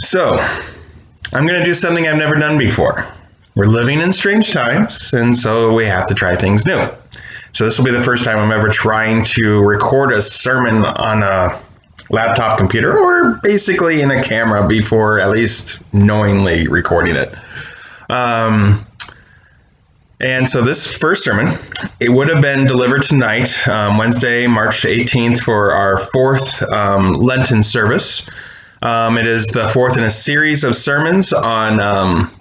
So, I'm going to do something I've never done before. We're living in strange times, and so we have to try things new. So this will be the first time I'm ever trying to record a sermon on a laptop computer, or basically in a camera before at least knowingly recording it. And so this first sermon, it would have been delivered tonight, Wednesday, March 18th, for our fourth Lenten service. It is the fourth in a series of sermons on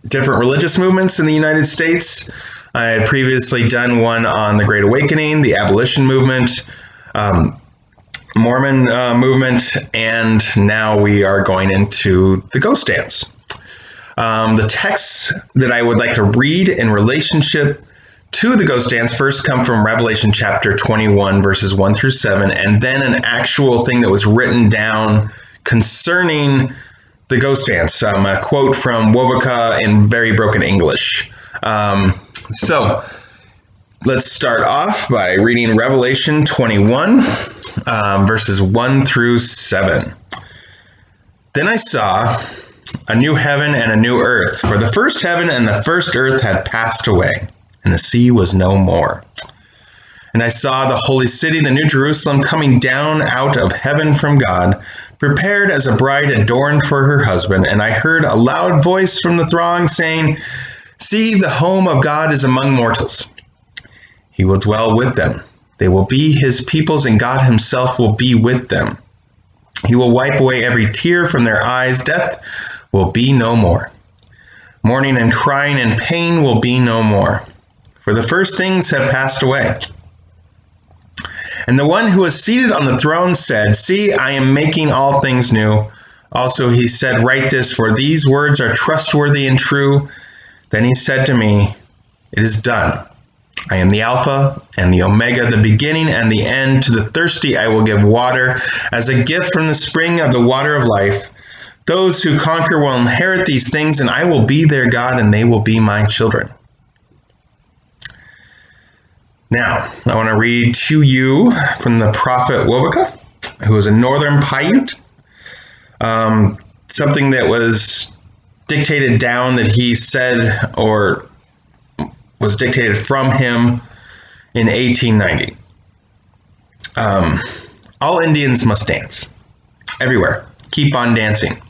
different religious movements in the United States. I had previously done one on the Great Awakening, the Abolition Movement, Mormon movement, and now we are going into the ghost dance. The texts that I would like to read in relationship to the ghost dance first come from Revelation chapter 21, verses 1 through 7, and then an actual thing that was written down concerning the ghost dance, a quote from Wovoka in very broken English. So let's start off by reading Revelation 21, verses 1 through 7. Then I saw a new heaven and a new earth, for the first heaven and the first earth had passed away, and the sea was no more. And I saw the holy city, the new Jerusalem, coming down out of heaven from God, prepared as a bride adorned for her husband. And I heard a loud voice from the throng saying, "See, the home of God is among mortals. He will dwell with them. They will be his peoples, and God himself will be with them. He will wipe away every tear from their eyes. Death will be no more. Mourning and crying and pain will be no more, for the first things have passed away." And the one who was seated on the throne said, "See, I am making all things new." Also he said, "Write this, for these words are trustworthy and true." Then he said to me, "It is done. I am the Alpha and the Omega, the beginning and the end. To the thirsty I will give water as a gift from the spring of the water of life. Those who conquer will inherit these things, and I will be their God, and they will be my children." Now, I want to read to you from the prophet Wovoka, who is a northern Paiute. Something that was dictated down that he said, or was dictated from him in 1890. All Indians must dance. Everywhere. Keep on dancing.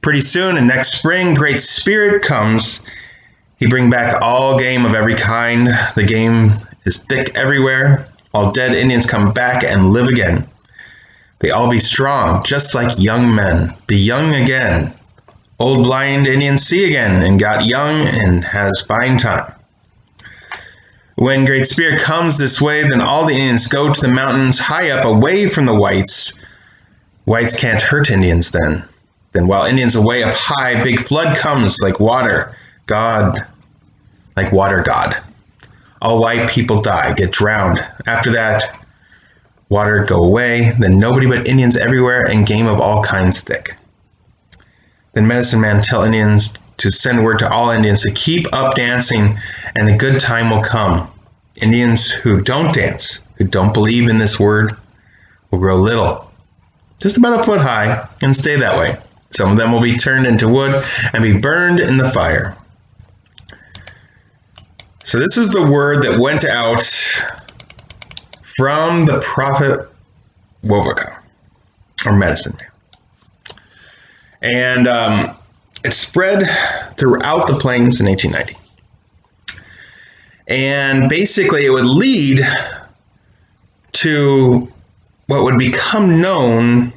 Pretty soon, and next spring, Great Spirit comes. He bring back all game of every kind. The game is thick everywhere. All dead Indians come back and live again. They all be strong, just like young men. Be young again. Old blind Indians see again, and got young and has fine time. When Great Spirit comes this way, then all the Indians go to the mountains high up away from the whites. Whites can't hurt Indians then. Then while Indians are way up high, big flood comes like water God. All white people die, get drowned. After that, water go away. Then nobody but Indians everywhere, and game of all kinds thick. Then medicine man tell Indians to send word to all Indians to keep up dancing, and a good time will come. Indians who don't dance, who don't believe in this word, will grow little, just about a foot high, and stay that way. Some of them will be turned into wood and be burned in the fire. So this is the word that went out from the prophet Wovoka, or medicine man. And it spread throughout the plains in 1890. And basically it would lead to what would become known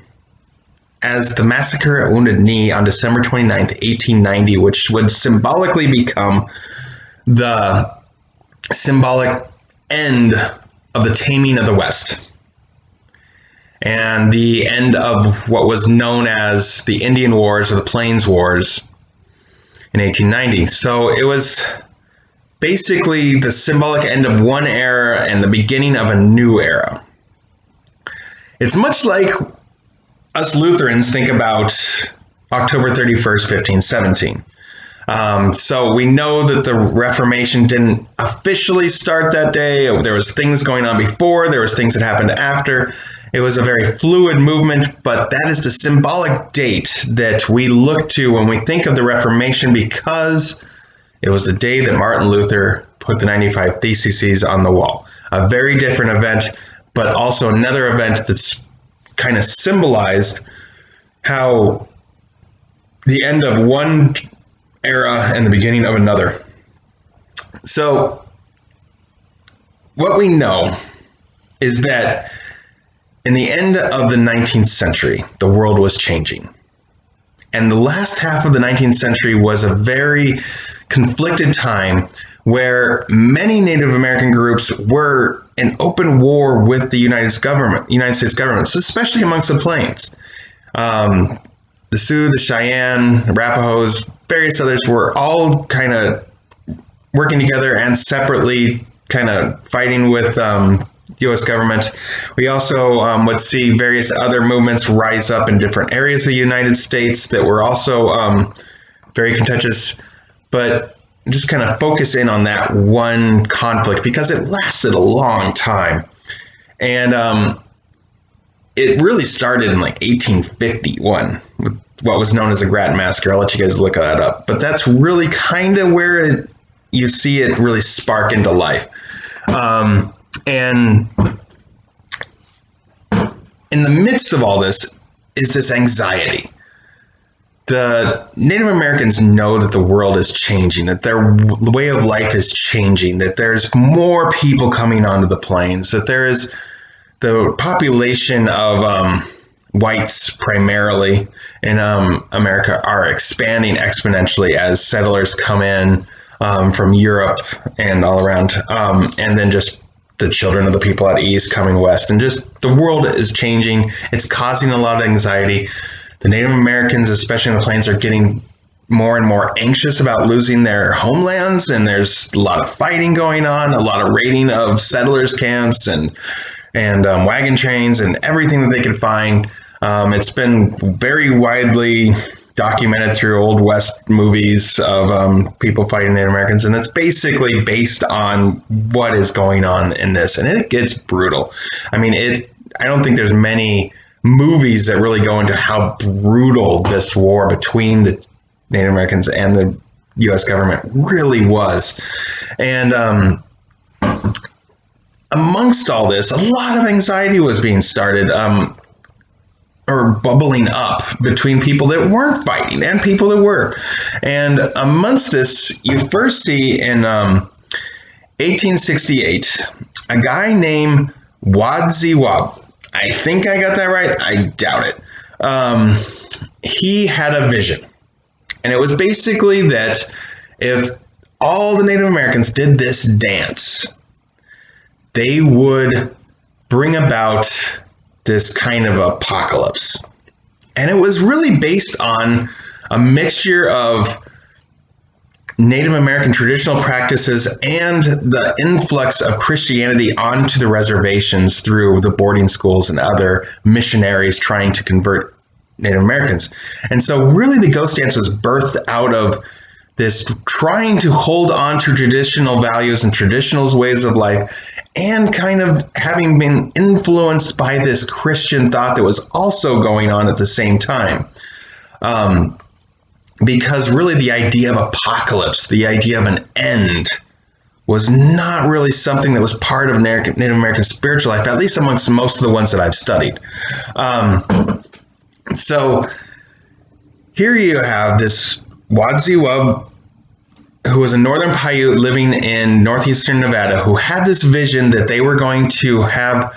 as the Massacre at Wounded Knee on December 29th, 1890, which would symbolically become the symbolic end of the taming of the West and the end of what was known as the Indian Wars or the Plains Wars in 1890. So it was basically the symbolic end of one era and the beginning of a new era. It's much like us Lutherans think about October 31st, 1517. So we know that the Reformation didn't officially start that day. There was things going on before, there was things that happened after. It was a very fluid movement, but that is the symbolic date that we look to when we think of the Reformation, because it was the day that Martin Luther put the 95 Theses on the wall. A very different event, but also another event that's kind of symbolized how the end of one era and the beginning of another. So what we know is that in the end of the 19th century, the world was changing. And the last half of the 19th century was a very conflicted time where many Native American groups were in open war with the United States government, so especially amongst the Plains. The Sioux, the Cheyenne, the Arapahoes, various others were all kind of working together and separately kind of fighting with U.S. government. We also would see various other movements rise up in different areas of the United States that were also very contentious, but just kind of focus in on that one conflict because it lasted a long time. And it really started in like 1851 with what was known as the Grattan Massacre. I'll let you guys look that up. But that's really kind of where you see it really spark into life. And in the midst of all this is this anxiety. The Native Americans know that the world is changing, that their way of life is changing, that there's more people coming onto the plains, that there is the population of whites primarily in America are expanding exponentially as settlers come in from Europe and all around, and then just the children of the people out east coming west, and just the world is changing. It's causing a lot of anxiety. The Native Americans, especially in the plains, are getting more and more anxious about losing their homelands, and there's a lot of fighting going on, a lot of raiding of settlers camps and wagon trains and everything that they could find. It's been very widely documented through Old West movies of people fighting Native Americans, and it's basically based on what is going on in this, and it gets brutal. I mean, I don't think there's many movies that really go into how brutal this war between the Native Americans and the U.S. government really was. And amongst all this, a lot of anxiety was being started or bubbling up between people that weren't fighting and people that were. And amongst this, you first see in 1868, a guy named Wadziwab. I think I got that right. I doubt it. He had a vision. And it was basically that if all the Native Americans did this dance, they would bring about this kind of apocalypse. And it was really based on a mixture of Native American traditional practices and the influx of Christianity onto the reservations through the boarding schools and other missionaries trying to convert Native Americans. And so really the ghost dance was birthed out of this trying to hold on to traditional values and traditional ways of life, and kind of having been influenced by this Christian thought that was also going on at the same time. Because really the idea of apocalypse, the idea of an end, was not really something that was part of Native American spiritual life, at least amongst most of the ones that I've studied. So here you have this Wadziwub, who was a northern Paiute living in northeastern Nevada, who had this vision that they were going to have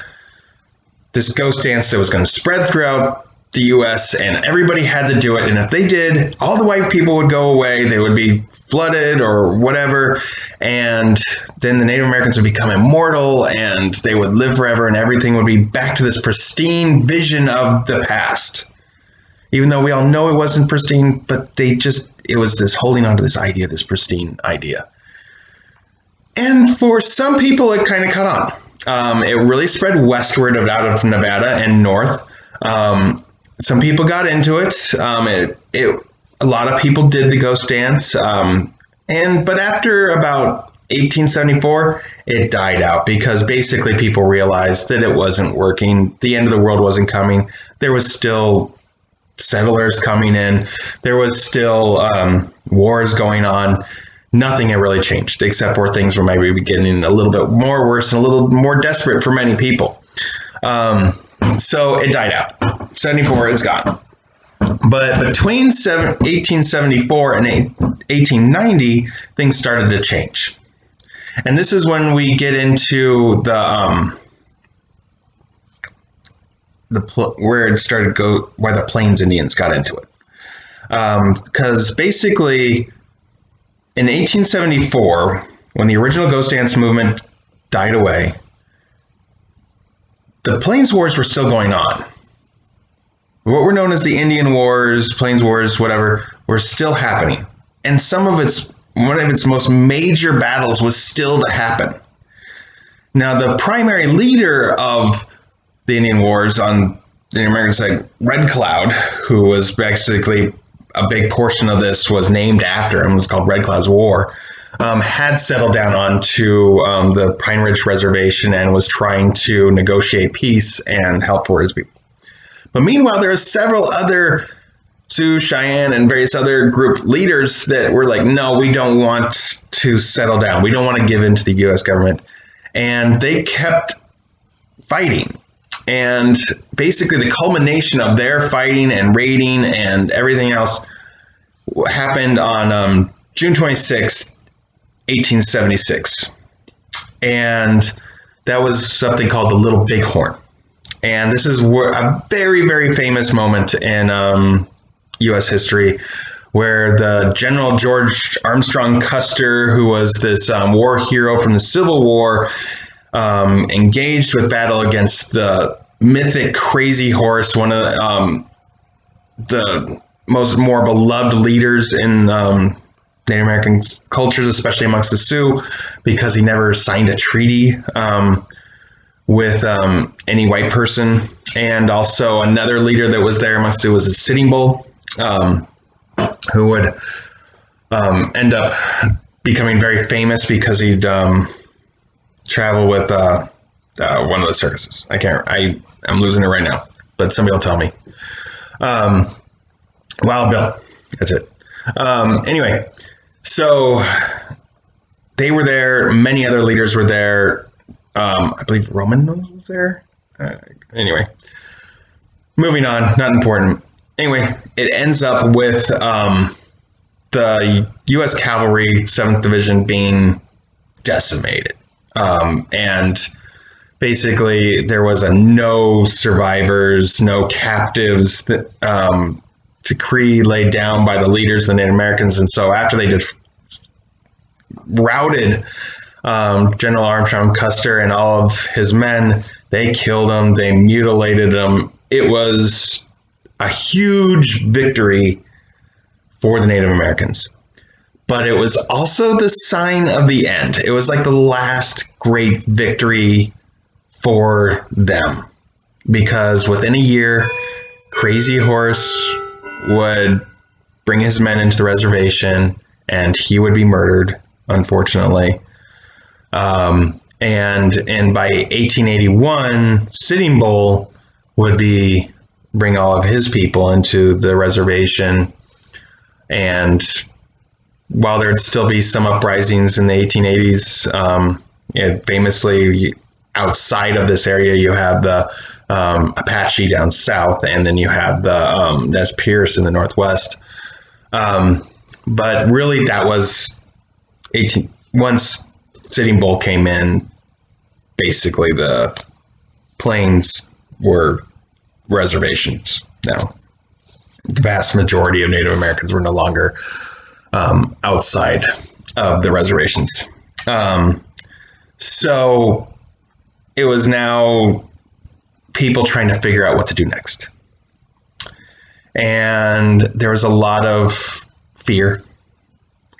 this ghost dance that was going to spread throughout the U.S., and everybody had to do it. And if they did, all the white people would go away. They would be flooded or whatever. And then the Native Americans would become immortal and they would live forever, and everything would be back to this pristine vision of the past. Even though we all know it wasn't pristine, but it was this holding on to this idea, this pristine idea. And for some people, it kind of caught on. It really spread westward out of Nevada and north. Some people got into it. It a lot of people did the ghost dance, but after about 1874, it died out because basically people realized that it wasn't working. The end of the world wasn't coming. There was still settlers coming in. There was still wars going on. Nothing had really changed, except for things were maybe getting a little bit more worse and a little more desperate for many people. So it died out. 74, it's gone. But between 1874 and 1890, things started to change. And this is when we get into where it started to go, why the Plains Indians got into it. Because basically, in 1874, when the original Ghost Dance movement died away, the Plains Wars were still going on. What were known as the Indian Wars, Plains Wars, whatever, were still happening. And one of its most major battles was still to happen. Now, the primary leader of the Indian Wars on the American side, Red Cloud, who was basically a big portion of this was named after him, it was called Red Cloud's War, had settled down onto the Pine Ridge Reservation and was trying to negotiate peace and help for his people. But meanwhile, there are several other Sioux, Cheyenne, and various other group leaders that were like, no, we don't want to settle down. We don't want to give in to the U.S. government. And they kept fighting. And basically the culmination of their fighting and raiding and everything else happened on June 26, 1876. And that was something called the Little Bighorn. And this is a very, very famous moment in U.S. history where the General George Armstrong Custer, who was this war hero from the Civil War, engaged with battle against the mythic Crazy Horse, one of the more beloved leaders in Native American cultures, especially amongst the Sioux, because he never signed a treaty with any white person. And also another leader that was there amongst Sioux was a Sitting Bull, who would end up becoming very famous because he'd travel with one of the circuses. I'm losing it right now, but somebody will tell me. Wild Bill, that's it. Anyway, so they were there. Many other leaders were there. I believe Roman was there. Anyway, moving on, not important. Anyway, it ends up with the U.S. Cavalry 7th Division being decimated. And basically there was a no survivors, no captives decree laid down by the leaders of the Native Americans. And so after they routed General Armstrong Custer and all of his men, they killed them, they mutilated them. It was a huge victory for the Native Americans. But it was also the sign of the end. It was like the last great victory for them. Because within a year, Crazy Horse would bring his men into the reservation and he would be murdered, unfortunately. And by 1881, Sitting Bull would bring all of his people into the reservation. And while there'd still be some uprisings in the 1880s, famously outside of this area, you have the Apache down south, and then you have the Nez Perce in the northwest. But really, that was once Sitting Bull came in, basically the plains were reservations now. The vast majority of Native Americans were no longer outside of the reservations. So it was now people trying to figure out what to do next. And there was a lot of fear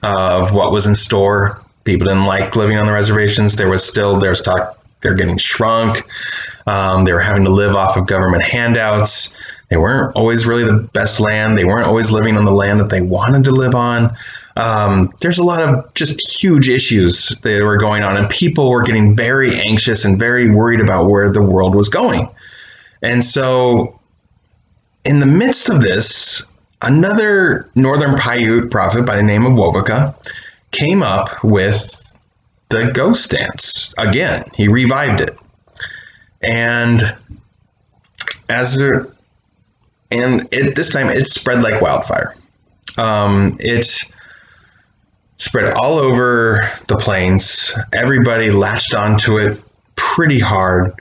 of what was in store. People didn't like living on the reservations. There was talk they're getting shrunk. They were having to live off of government handouts. They weren't always really the best land. They weren't always living on the land that they wanted to live on. There's a lot of just huge issues that were going on, and people were getting very anxious and very worried about where the world was going. And so, in the midst of this, another Northern Paiute prophet by the name of Wovoka came up with the ghost dance again. He revived it, and this time it spread like wildfire. It spread all over the plains. Everybody latched onto it pretty hard.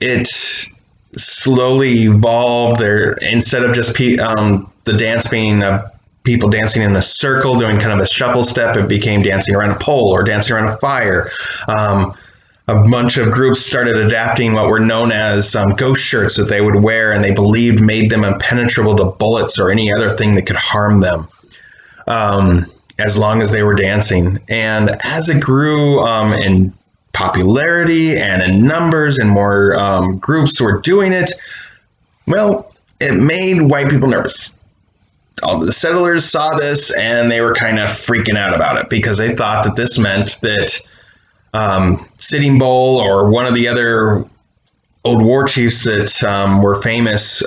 It slowly evolved. There, instead of just the dance being people dancing in a circle, doing kind of a shuffle step, it became dancing around a pole or dancing around a fire. A bunch of groups started adapting what were known as ghost shirts that they would wear, and they believed made them impenetrable to bullets or any other thing that could harm them, as long as they were dancing. And as it grew in popularity and in numbers, and more groups were doing it, well, it made white people nervous. All the settlers saw this, and they were kind of freaking out about it, because they thought that this meant that Sitting Bull or one of the other old war chiefs that were famous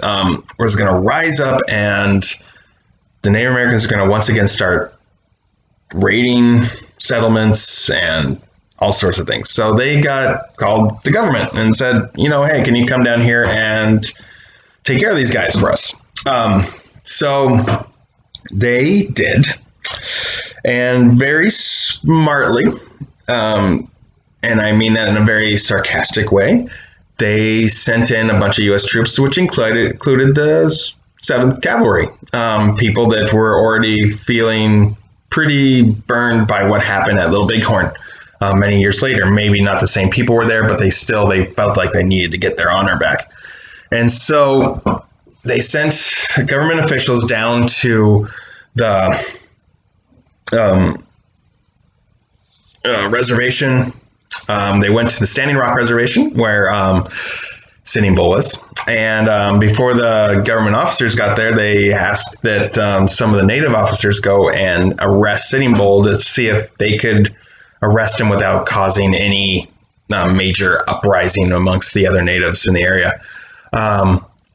was going to rise up, and the Native Americans are going to once again start raiding settlements and all sorts of things. So they called the government and said, hey, can you come down here and take care of these guys for us? So they did, and very smartly, and I mean that in a very sarcastic way, they sent in a bunch of U.S. troops, which included the 7th Cavalry, people that were already feeling pretty burned by what happened at Little Bighorn many years later. Maybe not the same people were there, but they felt like they needed to get their honor back. And so they sent government officials down to the reservation. They went to the Standing Rock Reservation where Sitting Bull was. And before the government officers got there, they asked that some of the native officers go and arrest Sitting Bull to see if they could arrest him without causing any major uprising amongst the other natives in the area.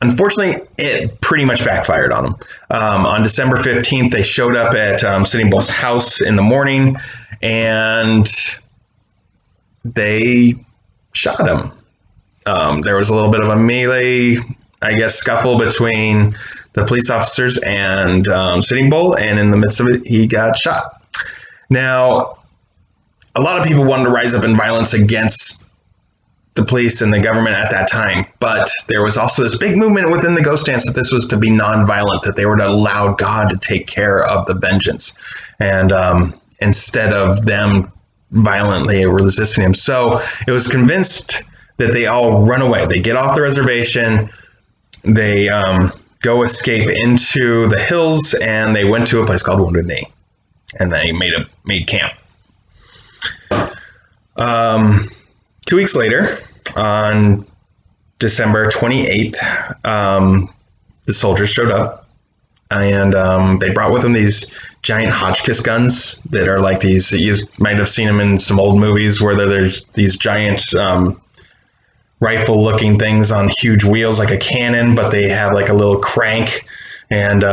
Unfortunately, it pretty much backfired on them. On December 15th, they showed up at Sitting Bull's house in the morning, and they shot him. There was a little bit of a melee, scuffle between the police officers and Sitting Bull, and in the midst of it, he got shot. Now, a lot of people wanted to rise up in violence against the police and the government at that time, but there was also this big movement within the ghost dance that this was to be nonviolent, that they were to allow God to take care of the vengeance, and instead of them violently resisting him. So it was convinced that they all run away. They get off the reservation, they go escape into the hills, and they went to a place called Wounded Knee, and they made camp. 2 weeks later, on December 28th, the soldiers showed up, and they brought with them these giant Hotchkiss guns that are like these. You might have seen them in some old movies where there's these giant rifle-looking things on huge wheels like a cannon, but they have like a little crank, and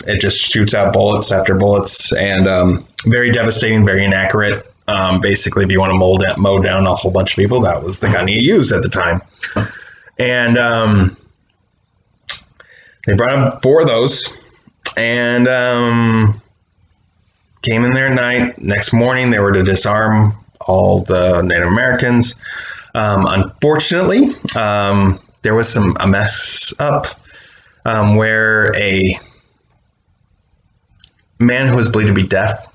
it just shoots out bullets after bullets, and very devastating, very inaccurate. Basically, if you want to mow down a whole bunch of people, that was the gun you used at the time. And they brought up 4 of those, and came in there at night. Next morning, they were to disarm all the Native Americans. Unfortunately, there was a mess up where a man who was believed to be deaf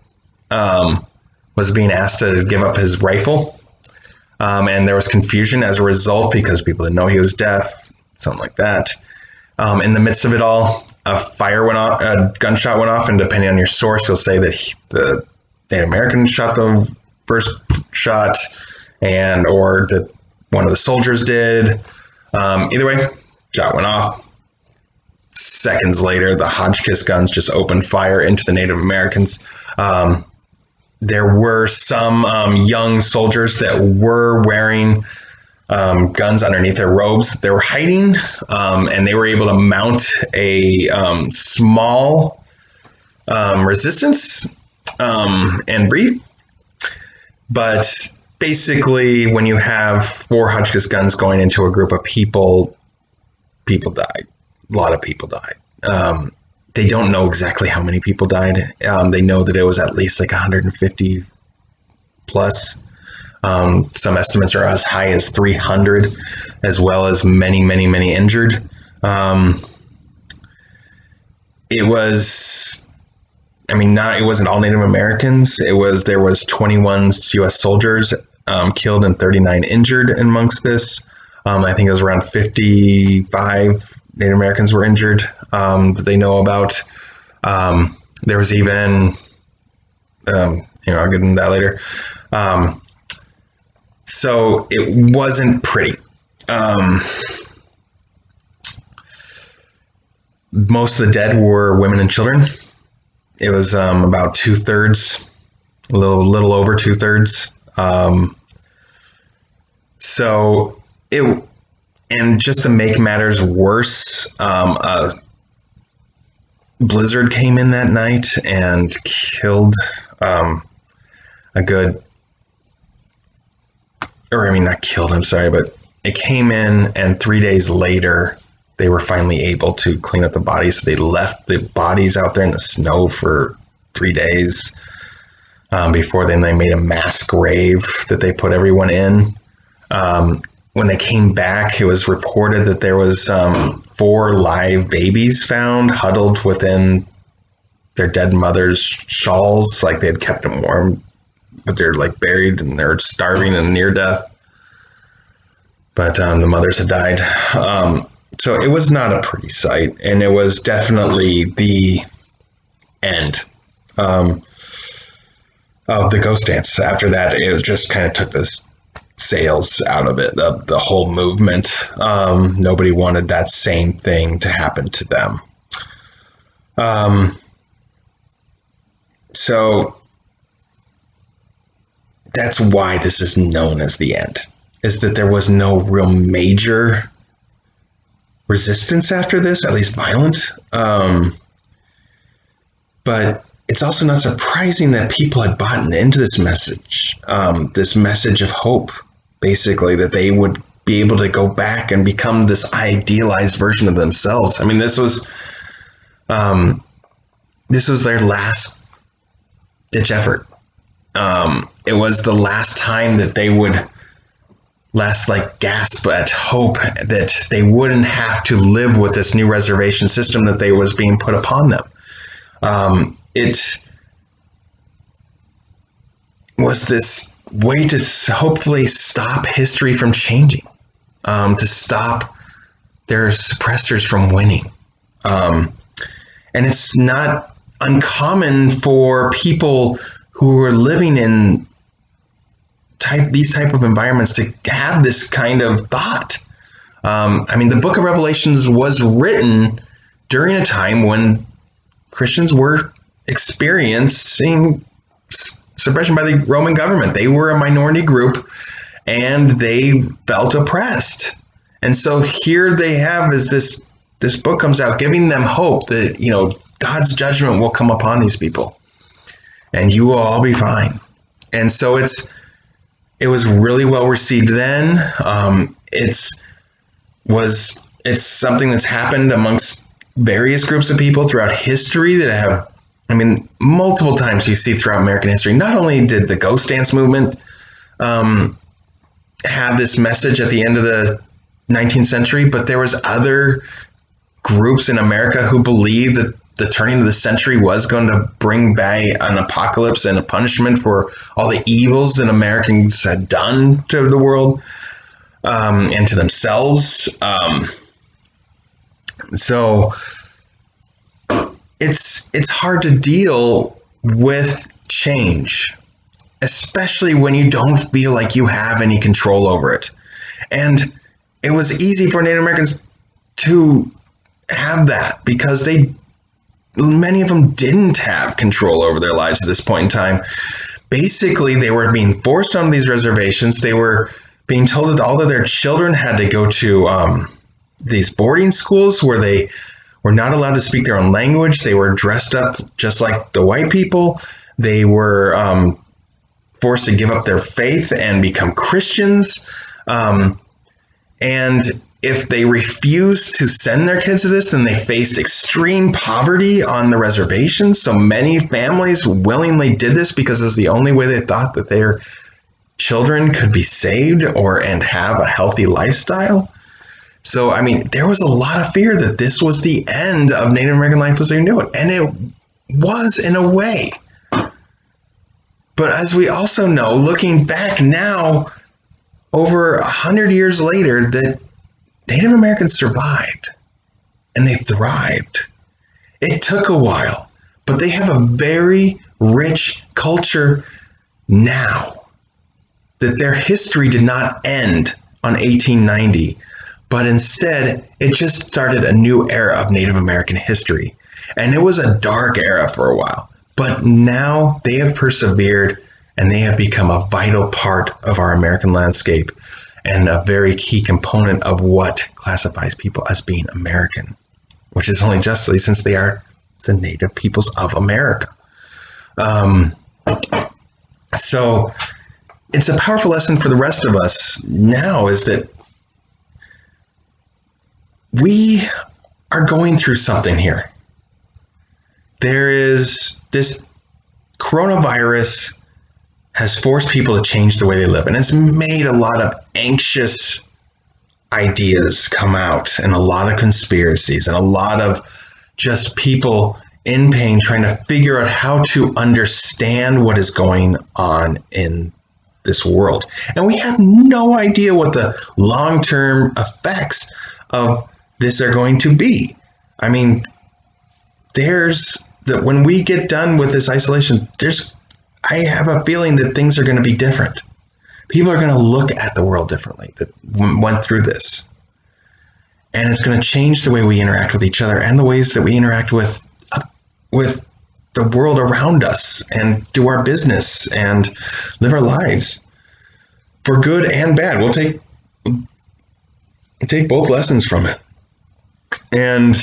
was being asked to give up his rifle, and there was confusion as a result because people didn't know he was deaf, something like that. In the midst of it all, a gunshot went off, and depending on your source, you'll say that the Native American shot the first shot, or that one of the soldiers did. Either way, shot went off. Seconds later, the Hotchkiss guns just opened fire into the Native Americans. There were some young soldiers that were wearing guns underneath their robes. They were hiding, and they were able to mount a small resistance and breathe. But basically, when you have 4 Hotchkiss guns going into a group of people, people died. A lot of people died. They don't know exactly how many people died. They know that it was at least like 150 plus. Some estimates are as high as 300, as well as many, many, many injured. It was, it wasn't all Native Americans. There was 21 U.S. soldiers killed and 39 injured amongst this. I think it was around 55 Native Americans were injured that they know about. There was even, I'll get into that later. So it wasn't pretty. Most of the dead were women and children. It was about 2/3, a little over 2/3. And just to make matters worse, a blizzard came in that night and killed not killed, I'm sorry, but it came in, and 3 days later, they were finally able to clean up the bodies. So they left the bodies out there in the snow for 3 days before then they made a mass grave that they put everyone in. When they came back, it was reported that there was 4 live babies found huddled within their dead mother's shawls, like they had kept them warm, but they're like buried and they're starving and near death. But the mothers had died. So it was not a pretty sight, and it was definitely the end of the ghost dance. After that, it was just kind of took the sails out of it, the whole movement. Nobody wanted that same thing to happen to them. So that's why this is known as the end, is that there was no real major resistance after this, at least violent. But it's also not surprising that people had bought into this message of hope, basically, that they would be able to go back and become this idealized version of themselves. This was their last ditch effort. It was the last time that they would gasp at hope that they wouldn't have to live with this new reservation system that was being put upon them. It was this way to hopefully stop history from changing, to stop their suppressors from winning. And it's not uncommon for people who are living in these type of environments to have this kind of thought. The book of Revelations was written during a time when Christians were experiencing suppression by the Roman government. They were a minority group and they felt oppressed. And so here they have this book comes out giving them hope that, God's judgment will come upon these people and you will all be fine. And so it was really well received then. It's something that's happened amongst various groups of people throughout history that have, multiple times you see throughout American history. Not only did the ghost dance movement have this message at the end of the 19th century, but there was other groups in America who believed that the turning of the century was going to bring back an apocalypse and a punishment for all the evils that Americans had done to the world and to themselves. So it's hard to deal with change, especially when you don't feel like you have any control over it. And it was easy for Native Americans to have that because many of them didn't have control over their lives at this point in time. Basically, they were being forced on these reservations. They were being told that all of their children had to go to these boarding schools where they were not allowed to speak their own language. They were dressed up just like the white people. They were forced to give up their faith and become Christians. And if they refused to send their kids to this, then they faced extreme poverty on the reservation. So many families willingly did this because it was the only way they thought that their children could be saved and have a healthy lifestyle. So, I mean, there was a lot of fear that this was the end of Native American life as they knew it. And it was in a way. But as we also know, looking back now, over 100 years later, that Native Americans survived and they thrived. It took a while, but they have a very rich culture now. That their history did not end on 1890, but instead it just started a new era of Native American history. And it was a dark era for a while, but now they have persevered and they have become a vital part of our American landscape and a very key component of what classifies people as being American, which is only justly since they are the native peoples of America. So it's a powerful lesson for the rest of us now is that we are going through something here. There is this coronavirus has forced people to change the way they live. And it's made a lot of anxious ideas come out and a lot of conspiracies and a lot of just people in pain trying to figure out how to understand what is going on in this world. And we have no idea what the long-term effects of this are going to be. I mean, when we get done with this isolation, I have a feeling that things are going to be different. People are going to look at the world differently that went through this. And it's going to change the way we interact with each other and the ways that we interact with the world around us and do our business and live our lives for good and bad. We'll take both lessons from it. And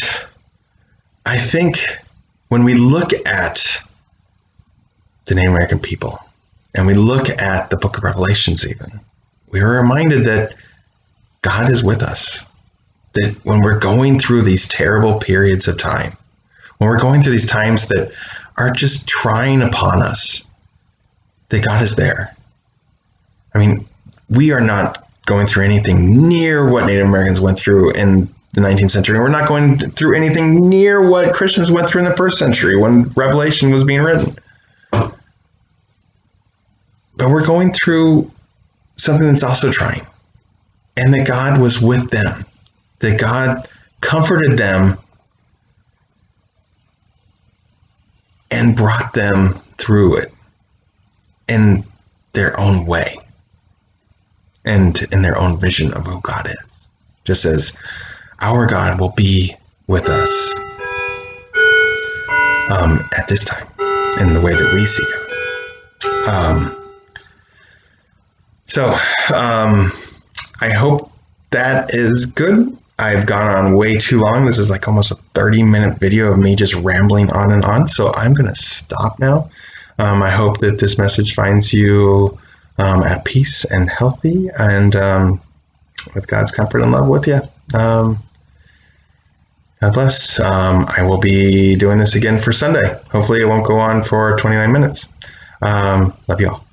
I think when we look at the Native American people, and we look at the book of Revelations even, we are reminded that God is with us. That when we're going through these terrible periods of time, when we're going through these times that are just trying upon us, that God is there. I mean, we are not going through anything near what Native Americans went through in the 19th century. We're not going through anything near what Christians went through in the first century when Revelation was being written. But we're going through something that's also trying. And that God was with them. That God comforted them and brought them through it in their own way. And in their own vision of who God is. Just as our God will be with us at this time in the way that we see Him. So I hope that is good. I've gone on way too long. This is like almost a 30-minute video of me just rambling on and on. So I'm going to stop now. I hope that this message finds you at peace and healthy and with God's comfort and love with you. God bless. I will be doing this again for Sunday. Hopefully it won't go on for 29 minutes. Love you all.